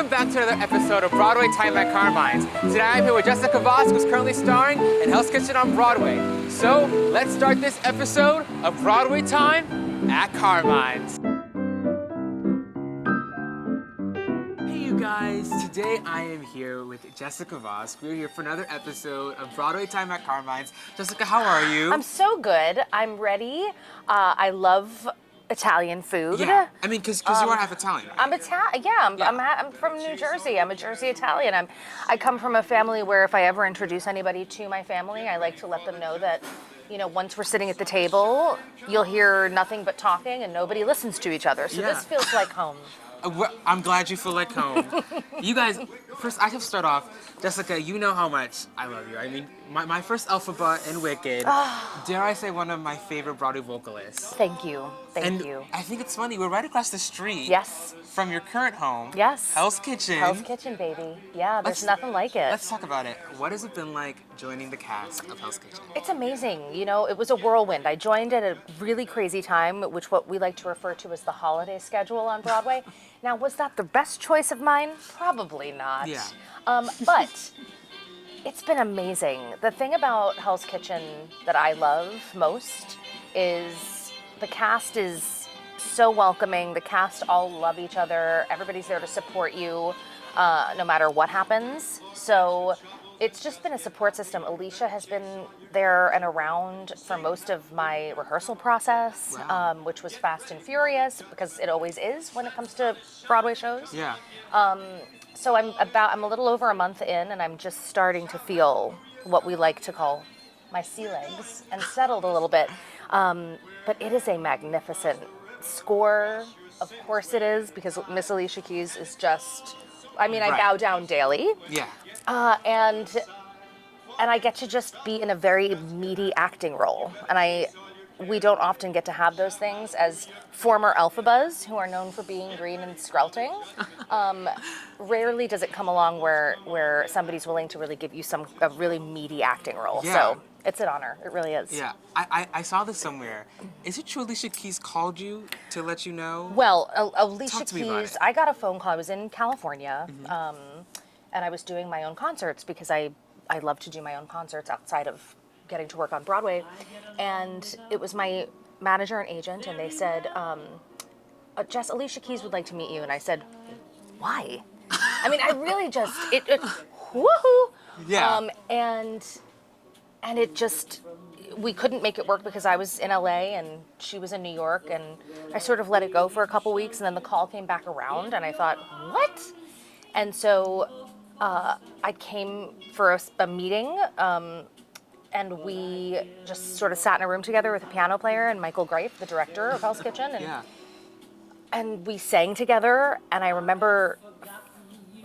welcome back to another episode of Broadway Time at Carmine's. Today I'm here with Jessica Vosk, who's currently starring in Hell's Kitchen on Broadway. So let's start this episode of Broadway Time at Carmine's. Hey you guys, today I am here with Jessica Vosk. We're here for another episode of Broadway Time at Carmine's. Jessica, how are you? I'm so good. I'm ready. I love Italian food. Yeah, I mean, because you are half Italian, right? I'm Italian. Yeah, I'm from New Jersey. I'm a Jersey Italian. I come from a family where if I ever introduce anybody to my family, I like to let them know that, you know, once we're sitting at the table, you'll hear nothing but talking and nobody listens to each other. So this feels like home. I'm glad you feel like home. You guys, first I have to start off. Jessica, you know how much I love you. I mean, my first Elphaba in Wicked, dare I say one of my favorite Broadway vocalists. Thank you. Thank you. I think it's funny, we're right across the street. Yes. From your current home. Yes. Hell's Kitchen. Hell's Kitchen, baby. Yeah, there's nothing like it. Let's talk about it. What has it been like joining the cast of Hell's Kitchen? It's amazing. You know, it was a whirlwind. I joined at a really crazy time, which what we like to refer to as the holiday schedule on Broadway. Now, was that the best choice of mine? Probably not. Yeah. But it's been amazing. The thing about Hell's Kitchen that I love most is the cast is so welcoming. The cast all love each other. Everybody's there to support you, no matter what happens. So it's just been a support system. Alicia has been there and around for most of my rehearsal process, which was fast and furious because it always is when it comes to Broadway shows. Yeah. So I'm a little over a month in, and I'm just starting to feel what we like to call my sea legs and settled a little bit. But it is a magnificent score. Of course it is, because Miss Alicia Keys is just, I mean, I bow down daily. Yeah. And I get to just be in a very meaty acting role. And we don't often get to have those things as former Elphabas who are known for being green and skrelting. Rarely does it come along where somebody's willing to really give you a really meaty acting role. Yeah. So it's an honor. It really is. Yeah. I saw this somewhere. Is it true Alicia Keys called you to let you know? Well, Alicia Talk to me about Keys, it. I got a phone call. I was in California, and I was doing my own concerts because I love to do my own concerts outside of getting to work on Broadway. And it was my manager and agent, and they said, Jess, Alicia Keys would like to meet you. And I said, why? I mean, I really just, woohoo! Yeah. And it just, we couldn't make it work because I was in LA and she was in New York, and I sort of let it go for a couple weeks, and then the call came back around, and I thought, what? And so I came for a meeting, and we just sort of sat in a room together with a piano player and Michael Greif, the director of Hell's Kitchen, and we sang together, and I remember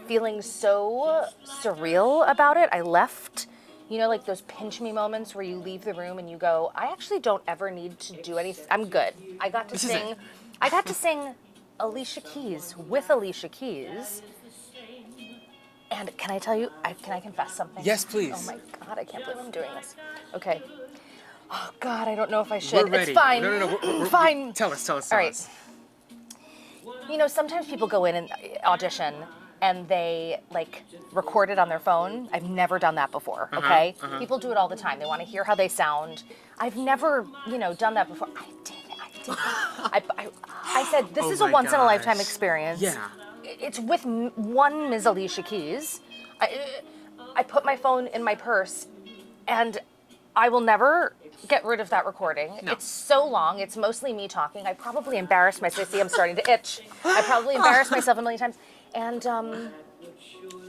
feeling so surreal about it. I left, you know, like those pinch me moments where you leave the room and you go, I actually don't ever need to do anything. I'm good. I got to sing Alicia Keys with Alicia Keys. And can I tell you, can I confess something? Yes, please. Oh my God, I can't believe I'm doing this. Okay. Oh God, I don't know if I should. We're ready. It's fine. No. We're fine. Tell us. All right. You know, sometimes people go in and audition and they like record it on their phone. I've never done that before, okay? People do it all the time. They want to hear how they sound. I've never, you know, done that before. I did it. I said, this is a once in a lifetime experience. Yeah. It's with one Ms. Alicia Keys. I put my phone in my purse, and I will never get rid of that recording. No. It's so long. It's mostly me talking. I probably embarrassed myself. See, I'm starting to itch. I probably embarrassed myself a million times. And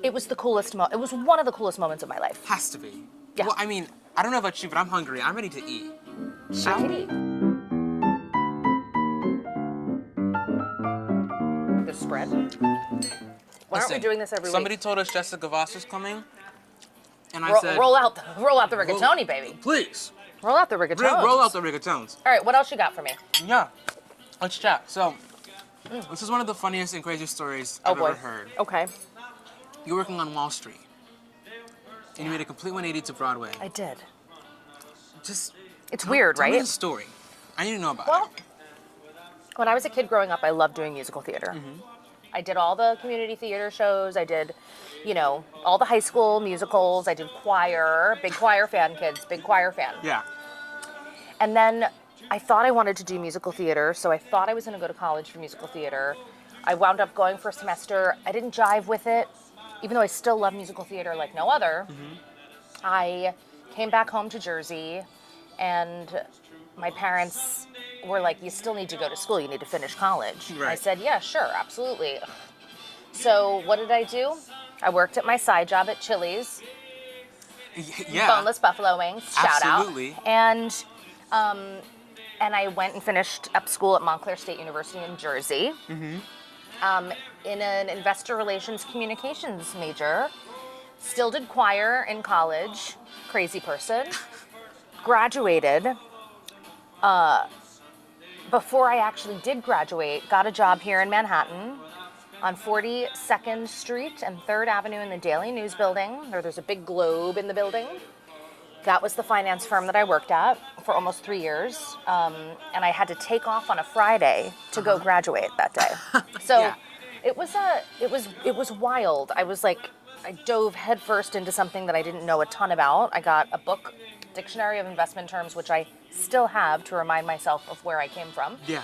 it was the coolest moment. It was one of the coolest moments of my life. Has to be. Yeah. Well, I mean, I don't know about you, but I'm hungry. I'm ready to eat. Shall we? The spread. Why aren't we doing this every Somebody week? told us Jessica Vosk was coming, and I said, roll out the rigatoni, baby. Please. Roll out the rigatoni. Roll out the rigatones. All right, what else you got for me? Yeah. Let's chat. So, this is one of the funniest and craziest stories I've ever heard. Okay. You're working on Wall Street, and you made a complete 180 to Broadway. I did. It's weird, right? Tell me the story. I need to know about it. When I was a kid growing up, I loved doing musical theater. I did all the community theater shows. I did, all the high school musicals. I did choir, big choir fan, kids, big choir fan. Yeah. And then I thought I wanted to do musical theater, so I thought I was going to go to college for musical theater. I wound up going for a semester. I didn't jive with it, even though I still love musical theater like no other. I came back home to Jersey, and my parents were like, you still need to go to school. You need to finish college. Right. I said, yeah, sure, absolutely. So what did I do? I worked at my side job at Chili's. Yeah. Boneless buffalo wings, shout Absolutely. out. And I went and finished up school at Montclair State University in Jersey. In an investor relations communications major. Still did choir in college. Crazy person. Graduated. Before I actually did graduate, got a job here in Manhattan on 42nd Street and 3rd Avenue in the Daily News building. There's a big globe in the building. That was the finance firm that I worked at for almost 3 years. And I had to take off on a Friday to go graduate that day. So Yeah. it was wild. I dove headfirst into something that I didn't know a ton about. I got a book, Dictionary of Investment Terms, which I still have to remind myself of where I came from. Yeah.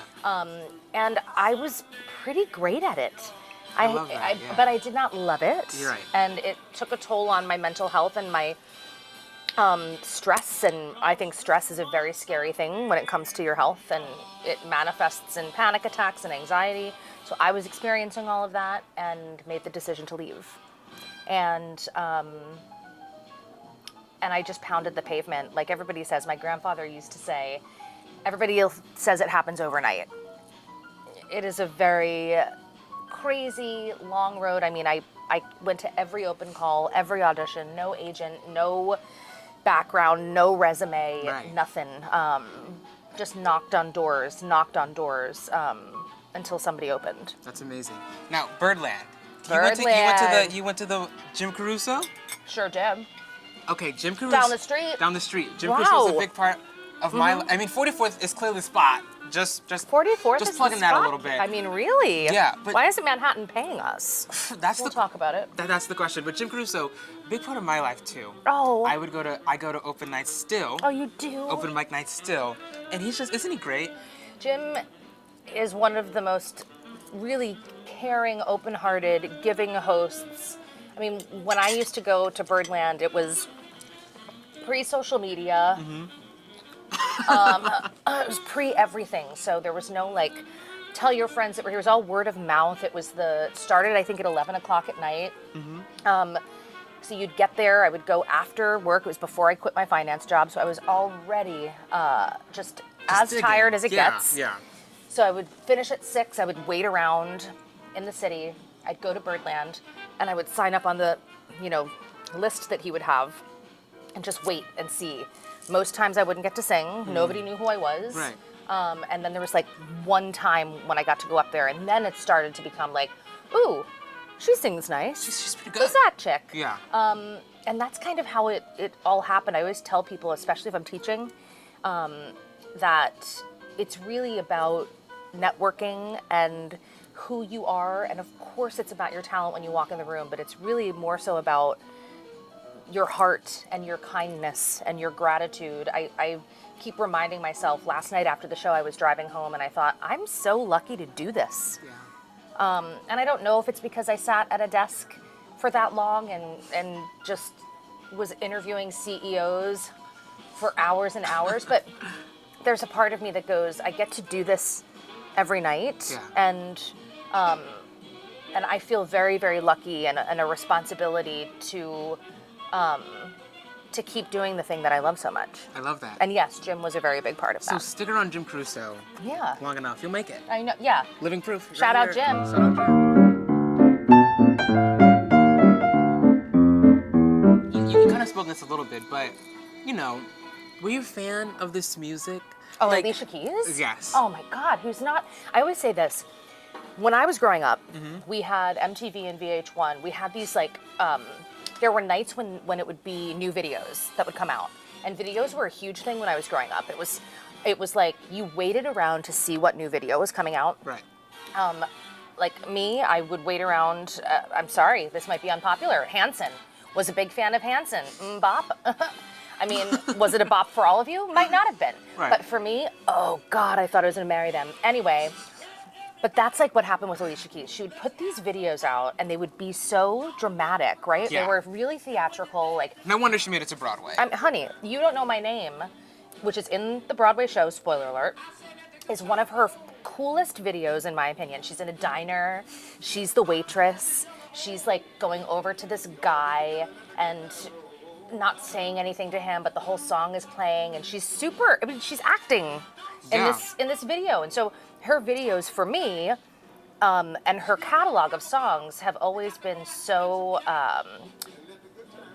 And I was pretty great at it. I love that, yeah. But I did not love it. You're right. And it took a toll on my mental health and my stress. And I think stress is a very scary thing when it comes to your health, and it manifests in panic attacks and anxiety. So I was experiencing all of that and made the decision to leave. And I just pounded the pavement. Like everybody says, my grandfather used to say, everybody else says it happens overnight. It is a very crazy, long road. I mean, I went to every open call, every audition, no agent, no background, no resume, Right. nothing. Just knocked on doors, until somebody opened. That's amazing. Now, Birdland. Birdland. You went to the Jim Caruso? Sure did. Okay, Jim Caruso. Down the street? Down the street. Jim Wow. Caruso is a big part of my life. I mean, 44th is clearly the spot. Just 44th just is plugging the that a spot? little bit. I mean, really? Yeah, but- why isn't Manhattan paying us? That's We'll the talk about it. That's the question. But Jim Caruso, big part of my life too. Oh. I go to open nights still. Oh, you do? Open mic nights still. And isn't he great? Jim is one of the most really caring, open-hearted, giving hosts. I mean, when I used to go to Birdland, it was pre-social media. It was pre-everything, so there was no tell your friends that were here. It was all word of mouth. It was started I think at 11 o'clock at night. So you'd get there. I would go after work. It was before I quit my finance job, so I was already just as digging. tired as it gets. Yeah. So I would finish at 6. I would wait around in the city. I'd go to Birdland, and I would sign up on the, list that he would have, and just wait and see. Most times I wouldn't get to sing. Nobody knew who I was. Right. And then there was one time when I got to go up there, and then it started to become ooh, she sings nice. She's pretty Who's good. that chick? Yeah. And that's kind of how it all happened. I always tell people, especially if I'm teaching, that it's really about networking and who you are. And of course it's about your talent when you walk in the room, but it's really more so about your heart and your kindness and your gratitude. I keep reminding myself, last night after the show I was driving home and I thought, I'm so lucky to do this. Yeah. And I don't know if it's because I sat at a desk for that long and just was interviewing CEOs for hours and hours, but there's a part of me that goes, I get to do this every night. Yeah. And I feel very, very lucky and a responsibility to keep doing the thing that I love so much. I love that. And yes, Jim was a very big part of So that. stick around Jim Caruso Yeah. long enough. You'll make it. I know, yeah. Living proof. Shout out here. Jim. Shout out Jim. You kind of spoke this a little bit, but, were you a fan of this music? Oh, Alicia Keys? Yes. Oh my God, who's not? I always say this. When I was growing up, we had MTV and VH1. We had these there were nights when it would be new videos that would come out. And videos were a huge thing when I was growing up. It was like you waited around to see what new video was coming out. Right. like me, I would wait around. I'm sorry, this might be unpopular. Hanson. Was a big fan of Hanson. Bop. I mean, was it a bop for all of you? Might not have been. Right. But for me, oh God, I thought I was gonna marry them. Anyway, but that's like what happened with Alicia Keys. She would put these videos out and they would be so dramatic, right? Yeah. They were really theatrical, like, No wonder she made it to Broadway. honey, You Don't Know My Name, which is in the Broadway show, spoiler alert, is one of her coolest videos in my opinion. She's in a diner, she's the waitress, she's like going over to this guy and not saying anything to him, but the whole song is playing and she's super, I mean, she's acting in Yeah. this video. And so her videos for me, and her catalog of songs have always been so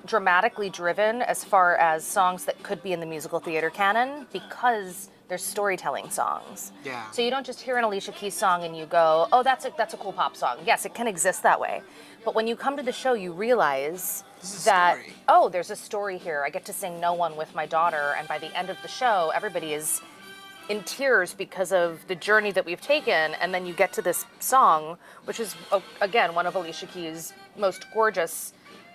dramatically driven as far as songs that could be in the musical theater canon because they're storytelling songs. Yeah. So you don't just hear an Alicia Keys song and you go, oh, that's a cool pop song. Yes, it can exist that way. But when you come to the show, you realize that, story. oh, there's a story here. I get to sing No One with my daughter. And by the end of the show, everybody is in tears because of the journey that we've taken. And then you get to this song, which is, again, one of Alicia Keys' most gorgeous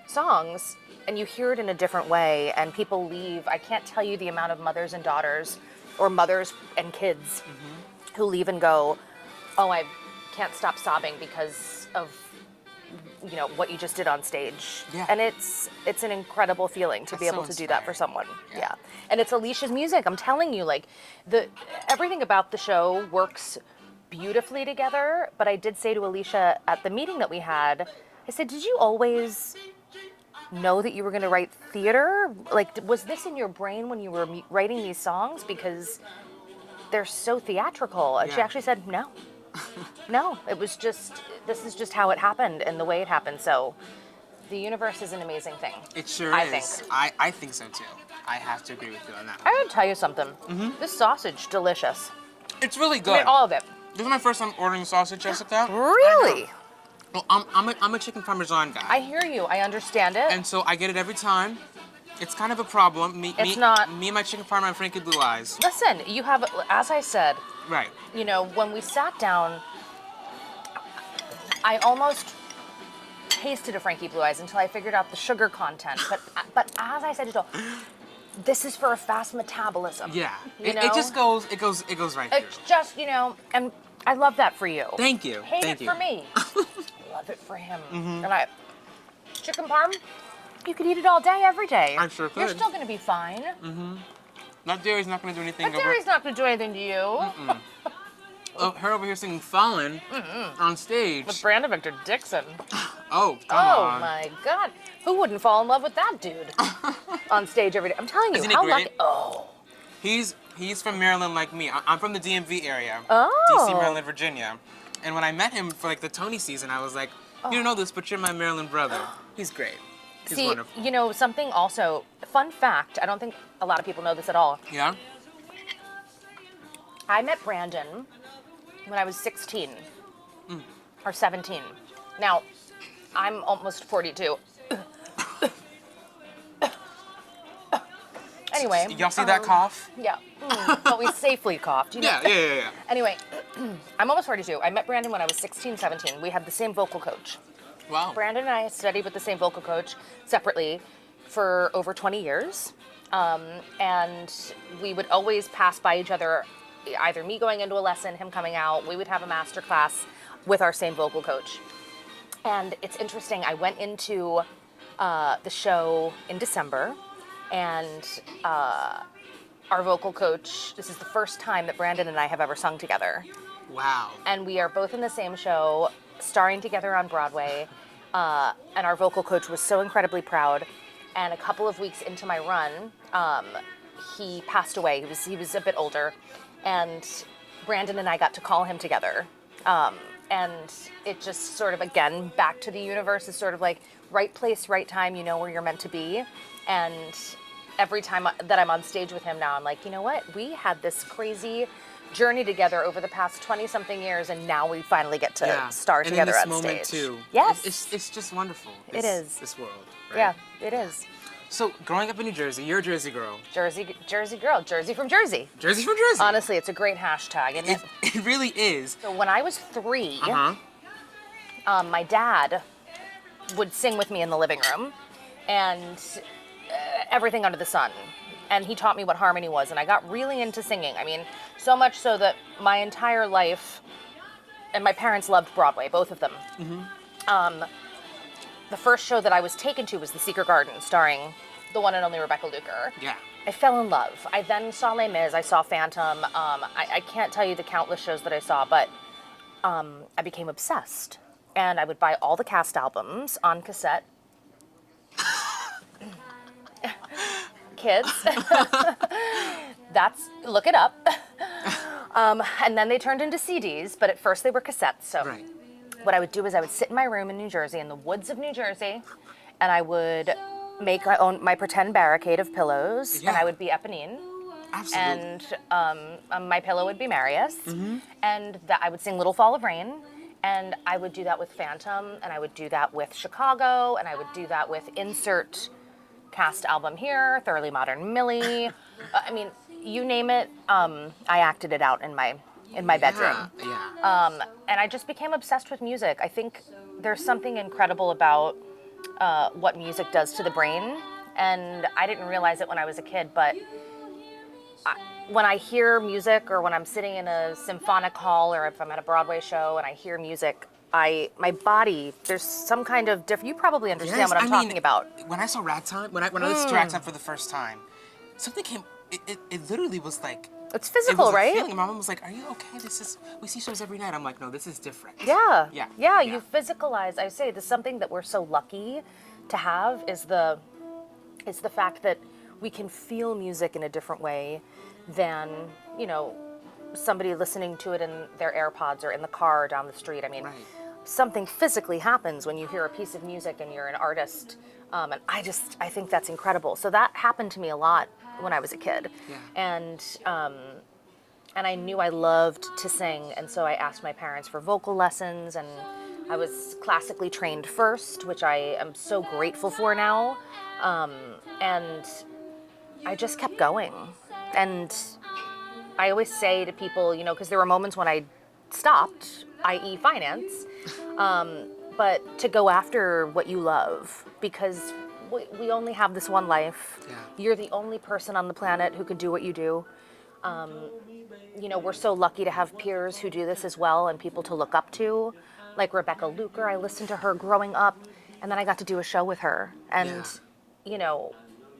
songs. And you hear it in a different way. And people leave. I can't tell you the amount of mothers and daughters or mothers and kids who leave and go, oh, I can't stop sobbing because of, you know, what you just did on stage. Yeah. And it's an incredible feeling to be That's able so to do that for inspiring. someone. Yeah. Yeah. And it's Alicia's music. I'm telling you, like, everything about the show works beautifully together. But I did say to Alicia at the meeting that we had, I said, did you always know that you were going to write theater? Like, was this in your brain when you were writing these songs? Because they're so theatrical. And she Yeah. actually said, no. No, it was just, this is just how it happened and the way it happened. So the universe is an amazing thing. It sure I is. think. I think so too. I have to agree with you on that. I gotta tell you something. This sausage, delicious. It's really I good. mean, all of it. This is my first time ordering sausage, Jessica. Really? Well, I'm a chicken parmesan guy. I hear you. I understand it. And so I get it every time. It's kind of a problem. It's not. Me and my chicken parm and Frankie Blue Eyes. Listen, you have, as I said, Right. you know, when we sat down, I almost tasted a Frankie Blue Eyes until I figured out the sugar content. But as I said to Joel, this is for a fast metabolism. Yeah. You It know? just goes. It goes right through. It's just, you know, and I love that for you. Thank you. Hate Thank it you. for me. Love it for him. And chicken parm, you could eat it all day, every day. I sure You're could. still gonna be fine. That dairy's not going to do anything. But dairy's not gonna do anything to you. Her over here singing "Fallen" on stage. With Brandon Victor Dixon. Oh, come Oh on. my God. Who wouldn't fall in love with that dude on stage every day? I'm telling you, Isn't he how great? lucky. Oh. He's from Maryland like me. I'm from the DMV area. Oh. DC, Maryland, Virginia. And when I met him for like the Tony season, I was like, you don't know this, but you're my Maryland brother. He's great. He's See, wonderful. you know, something also, fun fact, I don't think a lot of people know this at all. Yeah? I met Brandon when I was 16 or 17. Now, I'm almost 42. Anyway. Y'all see that cough? Yeah. But we safely coughed. You know? Yeah. Anyway, I'm almost 42. I met Brandon when I was 16, 17. We had the same vocal coach. Wow. Brandon and I studied with the same vocal coach separately for over 20 years. And we would always pass by each other, either me going into a lesson, him coming out. We would have a master class with our same vocal coach. And it's interesting, I went into the show in December, and our vocal coach, this is the first time that Brandon and I have ever sung together. Wow. And we are both in the same show, starring together on Broadway. And our vocal coach was so incredibly proud. And a couple of weeks into my run, he passed away. He was a bit older. And Brandon and I got to call him together. And it just sort of, again, back to the universe is sort of like right place, right time, you know where you're meant to be. And every time that I'm on stage with him now, I'm like, you know what? We had this crazy journey together over the past 20-something years, and now we finally get to star and together in this on moment stage. too. Yes. It's just wonderful. It is. This world. Right? Yeah, it is. So growing up in New Jersey, you're a Jersey girl. Jersey girl, Jersey from Jersey. Jersey from Jersey. Honestly, it's a great hashtag, isn't it? It really is. So when I was 3, Uh-huh. my dad would sing with me in the living room, and everything under the sun. And he taught me what harmony was, and I got really into singing. I mean, so much so that my entire life, and my parents loved Broadway, both of them. The first show that I was taken to was The Secret Garden, starring the one and only Rebecca Luker. Yeah. I fell in love. I then saw Les Mis, I saw Phantom. I can't tell you the countless shows that I saw, but I became obsessed. And I would buy all the cast albums on cassette. Kids. Look it up. And then they turned into CDs, but at first they were cassettes. So Right. what I would do is I would sit in my room in New Jersey, in the woods of New Jersey, and I would make my pretend barricade of pillows, and I would be Eponine. Absolutely. And my pillow would be Marius, and I would sing Little Fall of Rain, and I would do that with Phantom, and I would do that with Chicago, and I would do that with insert cast album here, Thoroughly Modern Millie. I mean, you name it, I acted it out in my bedroom. Yeah. And I just became obsessed with music. I think there's something incredible about what music does to the brain, and I didn't realize it when I was a kid, but when I hear music, or when I'm sitting in a symphonic hall, or if I'm at a Broadway show and I hear music, my body, there's some kind of different, you probably understand what I'm talking about. When I saw Ragtime, when I listened to Ragtime for the first time, something came, it literally was like, it's physical, right? Feeling. My mom was like, "Are you okay? We see shows every night." I'm like, "No, this is different." Yeah. Yeah. You physicalize. I say there's something that we're so lucky to have is the fact that we can feel music in a different way than, somebody listening to it in their AirPods or in the car or down the street. I mean, something physically happens when you hear a piece of music and you're an artist. And I think that's incredible. So that happened to me a lot when I was a kid. Yeah. And I knew I loved to sing, and so I asked my parents for vocal lessons, and I was classically trained first, which I am so grateful for now. And I just kept going. And I always say to people, because there were moments when I stopped, i.e. finance, but to go after what you love, because we only have this one life. Yeah. You're the only person on the planet who can do what you do. We're so lucky to have peers who do this as well, and people to look up to, like Rebecca Luker. I listened to her growing up, and then I got to do a show with her. And,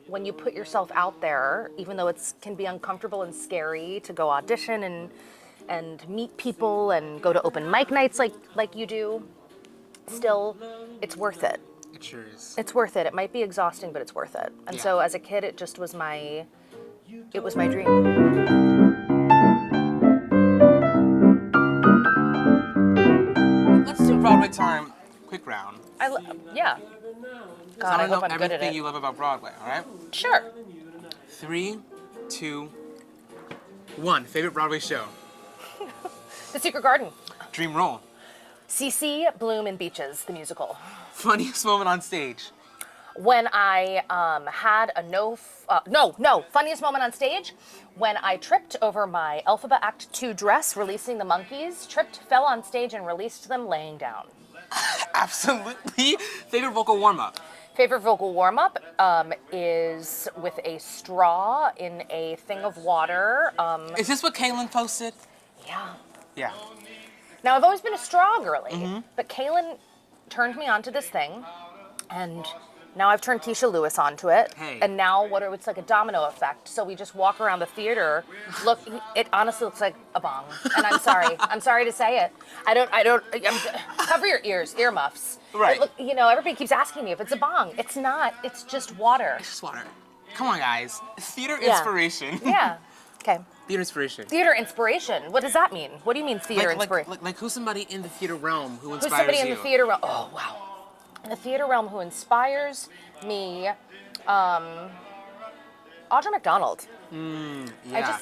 when you put yourself out there, even though it can be uncomfortable and scary to go audition and meet people and go to open mic nights like you do, still, it's worth it. It sure is. It's worth it. It might be exhausting, but it's worth it. And so as a kid, it just was my dream. Let's do Broadway Time quick round. Yeah. God, I I hope know I'm good at everything it. you love about Broadway, all right? Sure. 3, 2, 1. Favorite Broadway show? The Secret Garden. Dream role? Cee Cee, Bloom, and Beaches, the musical. Funniest moment on stage? When I had a funniest moment on stage, when I tripped over my Elphaba Act 2 dress, releasing the monkeys, fell on stage and released them laying down. Absolutely. Favorite vocal warm-up? Favorite vocal warm-up is with a straw in a thing of water. Is this what Kaylin posted? Yeah. Yeah. Now, I've always been a straw girly, but Kaylin turned me onto this thing, and now I've turned Keisha Lewis onto it. Hey. And now it's like a domino effect. So we just walk around the theater. Look, it honestly looks like a bong. And I'm sorry. I'm sorry to say it. Cover your ears, earmuffs. Right. Everybody keeps asking me if it's a bong. It's not. It's just water. It's just water. Come on, guys. Theater inspiration. Yeah. Okay. Theater inspiration. Theater inspiration. What does that mean? What do you mean theater inspiration? Like who's somebody in the theater realm who inspires you? Who's somebody in the theater realm? Oh, wow. In the theater realm who inspires me, Audra McDonald. Yeah.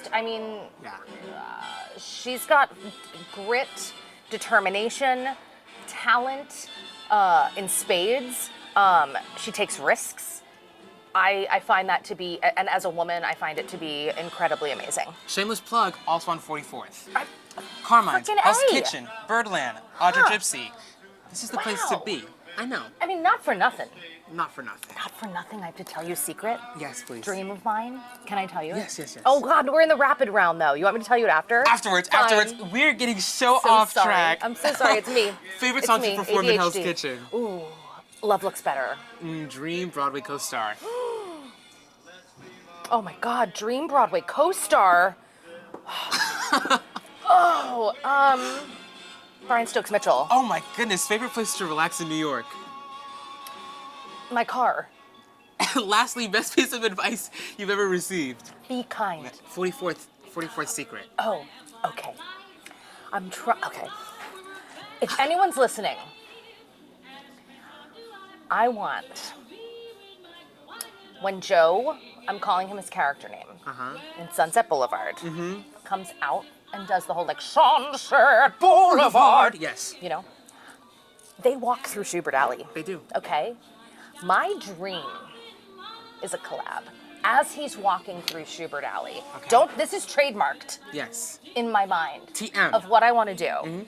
She's got grit, determination, talent in spades. She takes risks. I find that to be, and as a woman, I find it to be incredibly amazing. Shameless plug, also on 44th. Carmine, Frickin' Hell's A. Kitchen, Birdland, Audra Gypsy. This is the place to Wow. be. I know. I mean, not for nothing. Not for nothing. Not for nothing. I have to tell you a secret. Yes, please. Dream of mine. Can I tell you it? Yes. Oh God, we're in the rapid round though. You want me to tell you it after? Afterwards. Fine. We're getting so So off sorry. track. I'm so sorry. It's me. Favorite It's song me, to perform in Hell's ADHD. Kitchen? Ooh, Love Looks Better. Dream Broadway co-star. Oh my God, Dream Broadway co-star. Brian Stokes Mitchell. Oh my goodness, favorite place to relax in New York. My car. Lastly, best piece of advice you've ever received. Be kind. 44th secret. Oh, okay. Okay. If anyone's listening, I want when Joe, I'm calling him his character name, in Sunset Boulevard, comes out and does the whole like Sunset Boulevard. Yes, You know, they walk through Schubert Alley. they do. Okay? My dream is a collab. As he's walking through Schubert Alley, Okay. this is trademarked Yes. in my mind TM. of what I want to do.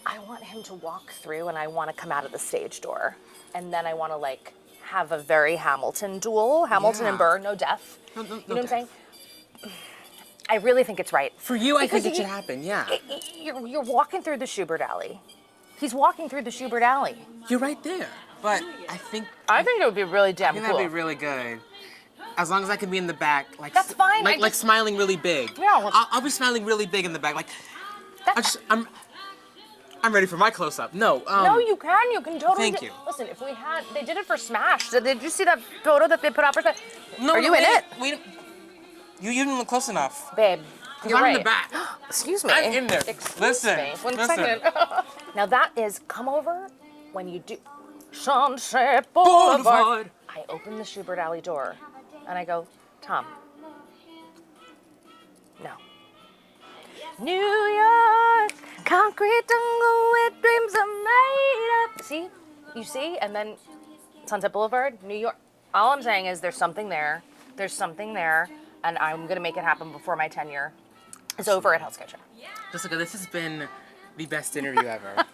I want him to walk through and I want to come out of the stage door. And then I want to like have a very Hamilton duel, Hamilton and Yeah. Burr, no death. No You know what I'm death. saying? I really think it's right. For you, I think Because it should happen, yeah. You're walking through the Schubert Alley. He's walking through the Schubert Alley. You're right there. But I think I think it would be really damn that'd cool. be really good. As long as I can be in the back, like That's fine, I like just- smiling really big. Yeah, well- I'll be smiling really big in the back. Like, I'm ready for my close up. No, No, you can. You can totally. Thank you. Listen, if we had, they did it for Smash. Did you see that photo that they put out for Smash? no, Are you in it, You didn't look close enough. babe? Because You're I'm right. in the back. Excuse me. I'm in there. Excuse Listen, me. One listen. second. Now that is come over when you do Sunset Boulevard. Boulevard. I open the Schubert Alley door, and I go, Tom. No. New York, concrete jungle where dreams are made up. See? You see? And then Sunset Boulevard, New York. All I'm saying is there's something there. There's something there, and I'm going to make it happen before my tenure is over at Hell's Kitchen. Jessica, this has been the best interview ever.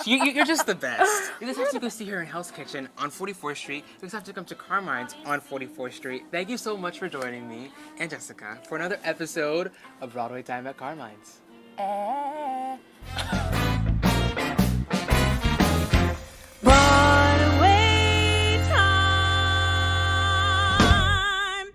You're just the best. You guys have to go see her in Hell's Kitchen on 44th Street. You guys have to come to Carmine's on 44th Street. Thank you so much for joining me and Jessica for another episode of Broadway Time at Carmine's. Eh.